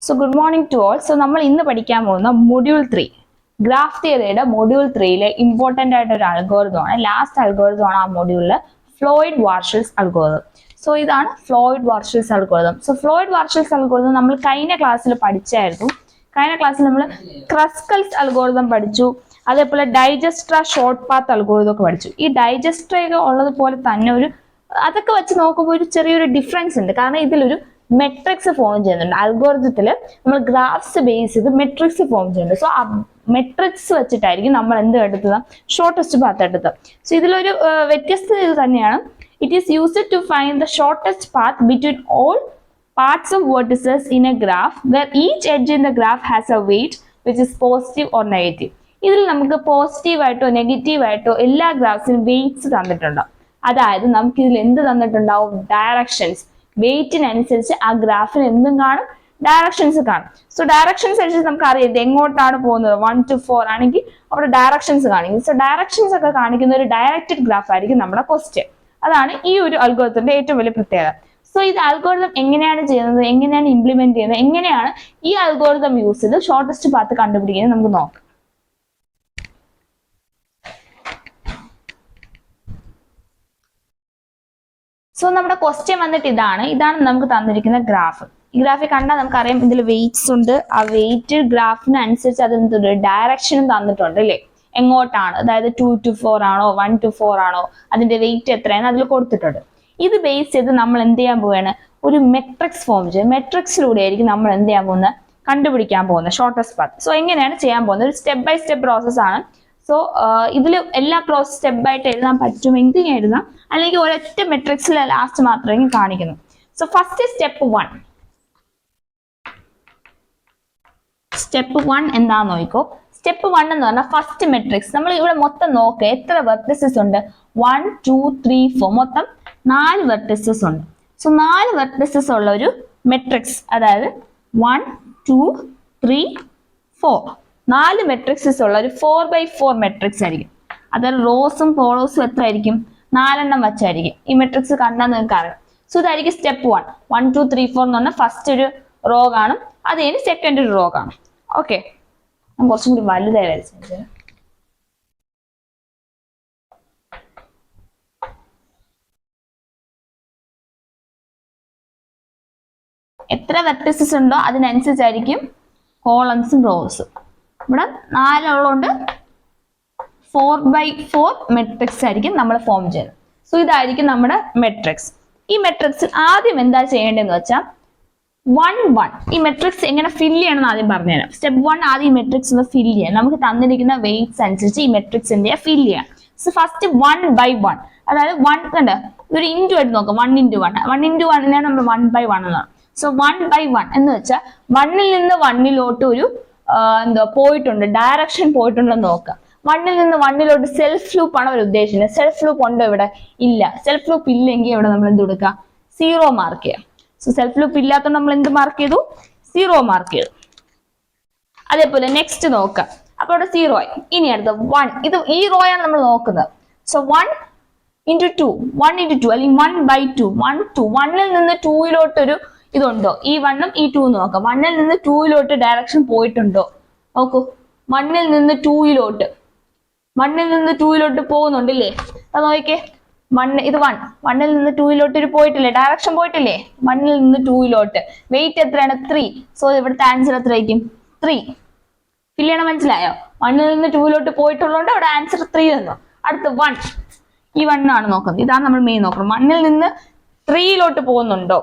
So good morning to all. So നമ്മൾ ഇന്ന് പഠിക്കാൻ പോകുന്ന മൊഡ്യൂൾ 3 ഗ്രാഫ് തിയറിയുടെ മൊഡ്യൂൾ 3ലെ ഇമ്പോർട്ടന്റ് ആയിട്ട് ഒരു അൽഗോരിതം ആണ്. ലാസ്റ്റ് അൽഗോരിതം ആണ് ആ മൊഡ്യൂളിലെ ഫ്ലോയ്ഡ് വാർഷൽസ് അൽഗോരിതം. സോ ഇതാണ് Floyd Warshall's algorithm. So Floyd Warshall's algorithm നമ്മൾ കഴിഞ്ഞ ക്ലാസ്സിൽ പഠിച്ചായിരുന്നു. കഴിഞ്ഞ ക്ലാസ്സിൽ നമ്മൾ ക്രസ്കൽസ് അൽഗോരിതം പഠിച്ചു. അതേപോലെ ഡൈജസ്ട്ര ഷോർട്ട് പാത്ത് അൽഗോരിതം ഒക്കെ പഠിച്ചു. ഈ ഡൈജസ്ട്ര ഉള്ളതുപോലെ തന്നെ അതൊക്കെ വെച്ച് നോക്കുമ്പോൾ ഒരു ചെറിയൊരു ഡിഫറൻസ് ഉണ്ട്. കാരണം ഇതിലൊരു മെട്രിക്സ് ഫോം ചെയ്യുന്നുണ്ട്. അൽഗോരിതത്തിൽ നമ്മൾ ഗ്രാഫ്സ് ബേസ് ചെയ്ത് മെട്രിക്സ് ഫോം ചെയ്യുന്നുണ്ട്. സോ ആ മെട്രിക്സ് വെച്ചിട്ടായിരിക്കും നമ്മൾ എന്ത് എടുത്തത്, ഷോർട്ടസ്റ്റ് പാത്ത് എടുത്തത്. സോ ഇതിലൊരു വ്യത്യസ്തത ഇത് തന്നെയാണ്. It is used to find the shortest path between all parts of vertices in a graph where each edge in the graph has a weight which is positive or negative. ഇതിൽ നമുക്ക് positive ആയിട്ടോ negative ആയിട്ടോ എല്ലാ ഗ്രാഫ്സിനും weights തന്നിട്ടുണ്ടാവും. അതായത് നമുക്ക് ഇതിൽ എന്ത് തന്നിട്ടുണ്ടാവും, directions. വെയിറ്റിനനുസരിച്ച് ആ ഗ്രാഫിന് എന്തും കാണും, ഡയറക്ഷൻസ് കാണും. സോ ഡയറക്ഷൻസ് അനുസരിച്ച് നമുക്ക് അറിയാം ഇത് എങ്ങോട്ടാണ് പോകുന്നത്. 1 to 4 ആണെങ്കിൽ അവിടെ ഡയറക്ഷൻസ് കാണിക്കും. സോ ഡയറക്ഷൻസ് ഒക്കെ കാണിക്കുന്ന ഒരു ഡയറക്റ്റഡ് ഗ്രാഫ് ആയിരിക്കും നമ്മുടെ ക്വസ്റ്റ്യൻ. അതാണ് ഈ ഒരു അൽഗോരിതത്തിന്റെ ഏറ്റവും വലിയ പ്രത്യേകത. സോ ഇത് അൽഗോരിതം എങ്ങനെയാണ് ചെയ്യുന്നത്, എങ്ങനെയാണ് ഇംപ്ലിമെന്റ് ചെയ്യുന്നത്, എങ്ങനെയാണ് ഈ അൽഗോരിതം യൂസ് ചെയ്ത് ഷോർട്ടസ്റ്റ് പാത്ത് കണ്ടുപിടിക്കുന്നത് നമുക്ക് നോക്കാം. സോ നമ്മുടെ ക്വസ്റ്റ്യൻ വന്നിട്ട് ഇതാണ് നമുക്ക് തന്നിരിക്കുന്ന ഗ്രാഫ്. ഈ ഗ്രാഫിൽ കണ്ടാൽ നമുക്കറിയാം ഇതിൽ വെയിറ്റ്സ് ഉണ്ട്. ആ വെയിറ്റ് ഗ്രാഫിന് അനുസരിച്ച് അത് ഡയറക്ഷനും തന്നിട്ടുണ്ട് അല്ലേ, എങ്ങോട്ടാണ്, അതായത് 2 to 4 ആണോ 1 to 4 ആണോ, അതിന്റെ വെയിറ്റ് എത്രയാണ് അതിൽ കൊടുത്തിട്ടുണ്ട്. ഇത് ബേസ് ചെയ്ത് നമ്മൾ എന്ത് ചെയ്യാൻ പോവുകയാണ്, ഒരു മെട്രിക്സ് ഫോം ചെയ്യും. മെട്രിക്സിലൂടെ ആയിരിക്കും നമ്മൾ എന്ത് ചെയ്യാൻ പോകുന്നത്, കണ്ടുപിടിക്കാൻ പോകുന്നത് ഷോർട്ടസ്റ്റ് പാത്ത്. സോ എങ്ങനെയാണ് ചെയ്യാൻ പോകുന്നത്, ഒരു സ്റ്റെപ്പ് ബൈ സ്റ്റെപ്പ് പ്രോസസ് ആണ്. സോ ഇതിൽ എല്ലാ പ്രോസസ് സ്റ്റെപ്പ് ആയിട്ട് എഴുതാൻ പറ്റുമെങ്കിൽ എഴുതാം, അല്ലെങ്കിൽ ഒരൊറ്റ മെട്രിക്സിൽ ലാസ്റ്റ് മാത്രമേ കാണിക്കുന്നു. സോ ഫസ്റ്റ് സ്റ്റെപ്പ് 1 എന്താന്ന് നോക്കിക്കോ. സ്റ്റെപ്പ് 1 എന്ന് പറഞ്ഞാൽ ഫസ്റ്റ് മെട്രിക്സ്. നമ്മൾ ഇവിടെ മൊത്തം നോക്കുക എത്ര വെർട്ടിസസ് ഉണ്ട്, 1 2 3 4 മൊത്തം 4 വെർട്ടിസസ് ഉണ്ട്. സോ 4 വെർട്ടിസസ് ഉള്ള ഒരു മെട്രിക്സ്, അതായത് 1 2 3 4 4 മെട്രിക്സസ് ഉള്ള ഒരു 4x4 മെട്രിക്സ് ആയിരിക്കും. അതായത് റോസും കോളോസും എത്ര ആയിരിക്കും, 4 വെച്ചായിരിക്കും. ഈ മെട്രിക്സ് കണ്ടാൽ നിങ്ങൾക്ക് അറിയാം. സോ ഇതായിരിക്കും സ്റ്റെപ്പ് 1. 1 2 3 4 എന്ന് പറഞ്ഞാൽ ഫസ്റ്റ് ഒരു റോ കാണും, അത് കഴിഞ്ഞ് സെക്കൻഡ് ഒരു റോ കാണും. ഓക്കെ, കുറച്ചും കൂടി വലുതായി വരച്ചു. എത്ര വെർട്ടിസസ് ഉണ്ടോ അതിനനുസരിച്ചായിരിക്കും കോളംസും റോസും. ഇവിടെ 4 ഉള്ളതുകൊണ്ട് 4x4 മെട്രിക്സ് ആയിരിക്കും നമ്മൾ ഫോം ചെയ്യുന്നത്. സോ ഇതായിരിക്കും നമ്മുടെ മെട്രിക്സ്. ഈ മെട്രിക്സിൽ ആദ്യം എന്താ ചെയ്യേണ്ടതെന്ന് വെച്ചാൽ 1 1 ഈ മെട്രിക്സ് എങ്ങനെ ഫിൽ ചെയ്യണമെന്ന് ആദ്യം പറഞ്ഞുതരാം. സ്റ്റെപ്പ് 1 ആദ്യം ഈ മെട്രിക്സ് ഒന്ന് ഫിൽ ചെയ്യാം. നമുക്ക് തന്നിരിക്കുന്ന വെയിറ്റ്സ് അനുസരിച്ച് ഈ മെട്രിക്സ് എന്ത് ചെയ്യാം, ഫിൽ ചെയ്യാം. സോ ഫസ്റ്റ് 1x1, അതായത് 1 കണ്ട് ഒരു ഇൻറ്റു ആയിട്ട് നോക്കാം. 1 into 1 നമ്മൾ 1x1 എന്നാണ്. സോ 1x1 എന്ന് വെച്ചാൽ 1ൽ നിന്ന് 1ലോട്ട് ഒരു പോയിട്ടുണ്ട്, ഡയറക്ഷൻ പോയിട്ടുണ്ടെന്ന് നോക്കാം. 1ൽ നിന്ന് 1ലോട്ട് സെൽഫ് ലൂപ്പ് ആണ് അവർ ഉദ്ദേശിക്കുന്നത്. സെൽഫ് ലൂപ്പ് ഉണ്ടോ ഇവിടെ, ഇല്ല. സെൽഫ് ലൂപ്പ് ഇല്ലെങ്കിൽ ഇവിടെ നമ്മൾ എന്ത് കൊടുക്കുക, 0 മാർക്ക് ചെയ്യാം. സോ സെൽഫ് ലൂപ്പ് ഇല്ലാത്തതുകൊണ്ട് നമ്മൾ എന്ത് മാർക്ക് ചെയ്തു, 0 മാർക്ക് ചെയ്തു. അതേപോലെ നെക്സ്റ്റ് നോക്കാം. അപ്പൊ ഇവിടെ 0 ആയി. ഇനി അടുത്ത 1, ഇത് ഈ റോയാണ് നമ്മൾ നോക്കുന്നത്. സോ 1 into 2 അല്ലെങ്കിൽ 1/2 1 2 1ൽ നിന്ന് 2ലോട്ട് ഒരു ഇതുണ്ടോ, ഈ 1ഉം ഈ 2 നോക്കാം. 1ൽ നിന്ന് 2ലോട്ട് ഡയറക്ഷൻ പോയിട്ടുണ്ടോ നോക്കൂ. 1ൽ നിന്ന് 2ലോട്ട് പോകുന്നുണ്ടല്ലേ, അത് നോക്കിക്കേ. ഇത് 1ൽ നിന്ന് 2ലോട്ട് ഒരു പോയിട്ടില്ലേ, ഡയറക്ഷൻ പോയിട്ടില്ലേ. 1ൽ നിന്ന് 2ലോട്ട് വെയിറ്റ് എത്രയാണ്, 3. സോ ഇവിടുത്തെ ആൻസർ എത്രയായിരിക്കും, 3. ഫിൽ ചെയ്യണം, മനസ്സിലായോ? 1ൽ നിന്ന് 2ലോട്ട് പോയിട്ടുള്ളതുകൊണ്ട് അവിടെ ആൻസർ 3 തന്നു. അടുത്ത 1, ഈ 1 ആണ് നോക്കുന്നത്. ഇതാണ് നമ്മൾ മെയിൻ നോക്കണം. 1ൽ നിന്ന് 3ലോട്ട് പോകുന്നുണ്ടോ,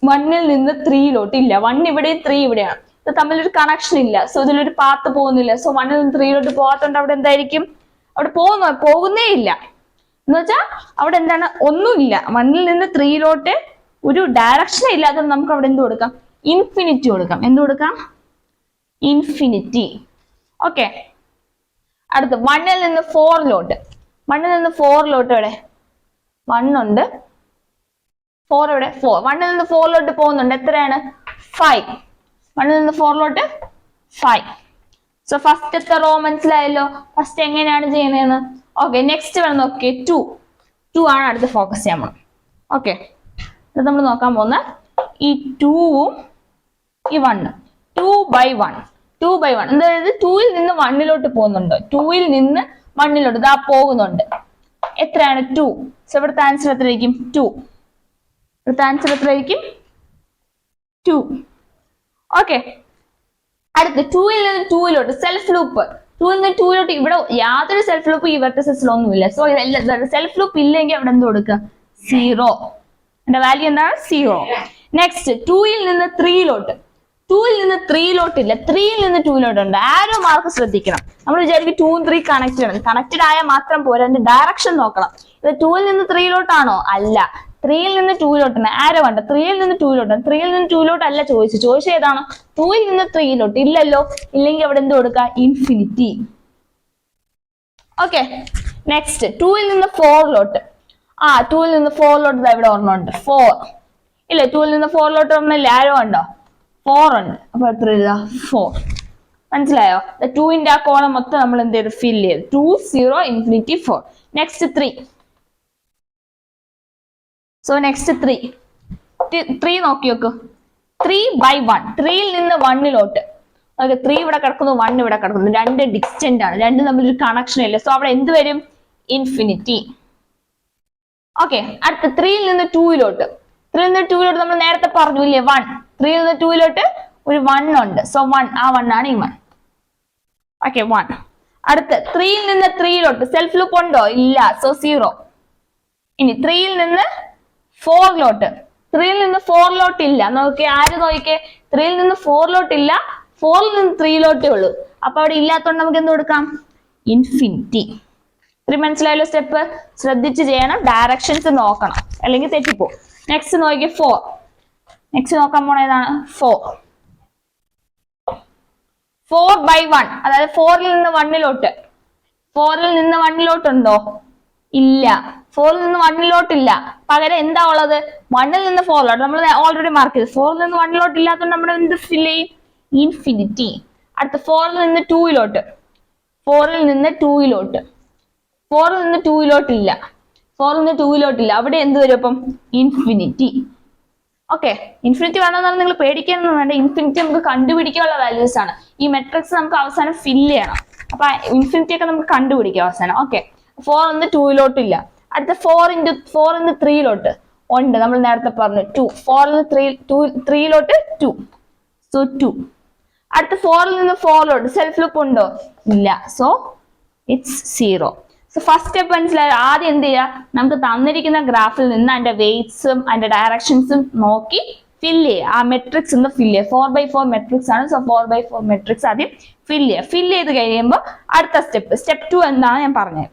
1ൽ നിന്ന് 3ലോട്ട് ഇല്ല. 1 ഇവിടെയും 3 ഇവിടെയാണ്, ഇത് തമ്മിലൊരു കണക്ഷൻ ഇല്ല. സോ ഇതിലൊരു പാത്ത് പോകുന്നില്ല. സോ 1ൽ നിന്ന് 3ലോട്ട് പോകാത്തോണ്ട് അവിടെ എന്തായിരിക്കും, അവിടെ പോകുന്നേ ഇല്ല എന്ന് വെച്ചാൽ അവിടെ എന്താണ്, ഒന്നുമില്ല. 1ൽ നിന്ന് 3ലോട്ട് ഒരു ഡയറക്ഷൻ ഇല്ലാത്തത് നമുക്ക് അവിടെ എന്ത് കൊടുക്കാം, ഇൻഫിനിറ്റി കൊടുക്കാം. എന്ത് കൊടുക്കാം, ഇൻഫിനിറ്റി. ഓക്കെ, അടുത്ത് 1ൽ നിന്ന് 4ലോട്ട് ഇവിടെ 1 ഉണ്ട്, 4 ഇവിടെ 4. 1ൽ നിന്ന് 4ലോട്ട് പോകുന്നുണ്ട്, എത്രയാണ്, 5. 1ൽ നിന്ന് 4ലോട്ട് 5. സോ ഫസ്റ്റത്തെ റോ മനസ്സിലായല്ലോ, ഫസ്റ്റ് എങ്ങനെയാണ് ചെയ്യുന്നതെന്ന്. ഓക്കെ, നെക്സ്റ്റ് വേണം നോക്കിയേ. 2 ആണ് അടുത്ത് ഫോക്കസ് ചെയ്യാൻ പോണം. ഓക്കെ, ഇത് നമ്മൾ നോക്കാൻ പോകുന്ന ഈ 2ഉം ഈ 1 2/1 2/1 അതായത് 2ൽ നിന്ന് 1ലോട്ട് പോകുന്നുണ്ട്. 2ൽ നിന്ന് 1ലോട്ട് ഇതാ പോകുന്നുണ്ട്. എത്രയാണ് 2. സോ ഇവിടുത്തെ ആൻസർ എത്രയായിരിക്കും 2. ഇവിടുത്തെ ആൻസർ എത്രയായിരിക്കും 2. ഓക്കെ, അടുത്ത് 2ൽ നിന്ന് 2ലോട്ട് സെൽഫ് ലൂപ്പ്. 2ൽ നിന്ന് 2ലോട്ട് ഇവിടെ യാതൊരു സെൽഫ് ലൂപ്പ് ഈ വെർട്ടിസസിലൊന്നുമില്ല. സോ ഇതെല്ലാം സെൽഫ് ലൂപ്പ് ഇല്ലെങ്കിൽ അവിടെ എന്ത് കൊടുക്കുക 0. എന്റെ വാല്യൂ എന്താണ് 0. നെക്സ്റ്റ് 2ൽ നിന്ന് 3ലോട്ട്. 2ൽ നിന്ന് 3ലോട്ട് ഇല്ല, 3ൽ നിന്ന് 2ലോട്ട് ഉണ്ട്. ആരോ മാർക്ക് ശ്രദ്ധിക്കണം. നമ്മൾ വിചാരിക്കും 2 ഉം 3 കണക്റ്റഡ് ആണ്. കണക്റ്റഡ് ആയാൽ മാത്രം പോരാ, അതിന്റെ ഡയറക്ഷൻ നോക്കണം. ഇത് 2ൽ നിന്ന് 3ലോട്ടാണോ? അല്ല. 3ൽ നിന്ന് 2ലോട്ടാണ്. ആരോ ഉണ്ട് 3ൽ നിന്ന് 2ലോട്ടാണ്. 3ൽ നിന്ന് 2ലോട്ട് അല്ല ചോദിച്ചത് ഏതാണോ? 2ൽ നിന്ന് 3ലോട്ട് ഇല്ലല്ലോ. ഇല്ലെങ്കിൽ അവിടെ എന്ത് കൊടുക്കുക ഇൻഫിനിറ്റി. ഓക്കെ, നെക്സ്റ്റ് 2ൽ നിന്ന് 4ലോട്ട്. 2ൽ നിന്ന് 4ലോട്ട് ഇവിടെ ഓർമ്മയുണ്ട് 4 ഇല്ല. 2ൽ നിന്ന് 4ലോട്ട് ഓർമ്മയില്ല, ആരോ ഉണ്ടോ 4 ഉണ്ട്. അപ്പൊ എത്ര എഴുതാ 4. മനസ്സിലായോ? 2ന്റെ ആ കോളം മൊത്തം നമ്മൾ എന്ത് ചെയ്ത് ഫില്ല് ചെയ്ത് 2 0 ഇൻഫിനിറ്റി 4. നെക്സ്റ്റ് 3. സോ നെക്സ്റ്റ് 3 നോക്കി നോക്കൂ. 3/1 3ൽ നിന്ന് 1ലോട്ട്. ഓക്കെ, 3 ഇവിടെ കിടക്കുന്നു, 1 ഇവിടെ കിടക്കുന്നു. രണ്ട് ഡിസ്റ്റന്റ് ആണ്, രണ്ടും തമ്മിൽ ഒരു കണക്ഷൻ ഇല്ല. സോ അവിടെ എന്ത് വരും ഇൻഫിനിറ്റി. ഓക്കെ, അടുത്ത 3ൽ നിന്ന് 2ലോട്ട്. 3ൽ നിന്ന് 2ലോട്ട് നമ്മൾ നേരത്തെ പറഞ്ഞു ഇല്ലേ 1. 3ൽ നിന്ന് 2ലോട്ട് ഒരു 1 ഉണ്ട്. സോ 1, ആ 1 ആണ് ഈ 1. ഓക്കെ 1. അടുത്ത് 3ൽ നിന്ന് 3ലോട്ട് സെൽഫ് ലൂപ്പ് ഉണ്ടോ? ഇല്ല. സോ 0. ഇനി 3ൽ നിന്ന് 4ലോട്ട്. 3ൽ നിന്ന് 4ലോട്ട് ഇല്ല. നോക്കിയേ, ആര് നോക്കിയേ 3ൽ നിന്ന് 4ലോട്ട് ഇല്ല, 4ൽ നിന്ന് 3ലോട്ടേ ഉള്ളൂ. അപ്പൊ അവിടെ ഇല്ലാത്തതുകൊണ്ട് നമുക്ക് എന്ത് കൊടുക്കാം ഇൻഫിനിറ്റി. മനസ്സിലായല്ലോ? സ്റ്റെപ്പ് ശ്രദ്ധിച്ച് ചെയ്യണം, ഡയറക്ഷൻസ് നോക്കണം, അല്ലെങ്കിൽ തെറ്റിപ്പോ. നെക്സ്റ്റ് നോക്കിയേ 4. നെക്സ്റ്റ് നോക്കാൻ പോണ ഏതാണ് 4. 4/1 അതായത് 4ൽ നിന്ന് 1ലോട്ട്. 4ൽ നിന്ന് 1ലോട്ട് ഉണ്ടോ? ഇല്ല. 4ൽ നിന്ന് 1ലോട്ട് ഇല്ല. പകരം എന്താ ഉള്ളത് 1ൽ നിന്ന് 4ലോട്ട്. നമ്മൾ ഓൾറെഡി മാർക്ക് ചെയ്തു. 4ൽ നിന്ന് 1ലോട്ട് ഇല്ലാത്തതുകൊണ്ട് നമ്മൾ എന്ത് ഫില്ല് ചെയ്യും ഇൻഫിനിറ്റി. അടുത്ത 4ൽ നിന്ന് 2ലോട്ട്. 4ൽ നിന്ന് 2ലോട്ട്. 4ൽ നിന്ന് 2ലോട്ട് ഇല്ല. 4ൽ നിന്ന് 2ലോട്ട് ഇല്ല. അവിടെ എന്ത് വരും അപ്പം ഇൻഫിനിറ്റി. ഓക്കെ, ഇൻഫിനിറ്റി വേണമെന്നാണ് നിങ്ങൾ പേടിക്കാനൊന്നും വേണ്ട. ഇൻഫിനിറ്റി നമുക്ക് കണ്ടുപിടിക്കാനുള്ള വാല്യൂസ് ആണ്. ഈ മെട്രിക്സ് നമുക്ക് അവസാനം ഫില്ല് ചെയ്യണം. അപ്പൊ ഇൻഫിനിറ്റി ഒക്കെ നമുക്ക് കണ്ടുപിടിക്കാം അവസാനം. ഓക്കെ, 4 നിന്ന് 2ലോട്ട് ഇല്ല. അടുത്ത 4 ഇന്ന് 3ലോട്ട് ഉണ്ട്. നമ്മൾ നേരത്തെ പറഞ്ഞു 2. 4ൽ നിന്ന് 3ലോട്ട് 2. സോ 2. അടുത്ത 4ൽ നിന്ന് 4ലോട്ട് സെൽഫ് ലൂപ്പ് ഉണ്ടോ? ഇല്ല. So it's 0. So first step മനസ്സിലായോ? ആദ്യം എന്ത് ചെയ്യുക, നമുക്ക് തന്നിരിക്കുന്ന ഗ്രാഫിൽ നിന്ന് അതിന്റെ വെയ്റ്റ്സും അതിന്റെ ഡയറക്ഷൻസും നോക്കി ഫില്ല് ചെയ്യുക. ആ മെട്രിക്സ് ഒന്ന് ഫില്ല് ചെയ്യുക. 4/4 മെട്രിക്സ് ആണ്. സോ 4/4 മെട്രിക്സ് ആദ്യം ഫില്ല് ചെയ്യുക. ഫില്ല് ചെയ്ത് കഴിയുമ്പോൾ അടുത്ത സ്റ്റെപ്പ് 2 എന്താണ് ഞാൻ പറഞ്ഞത്.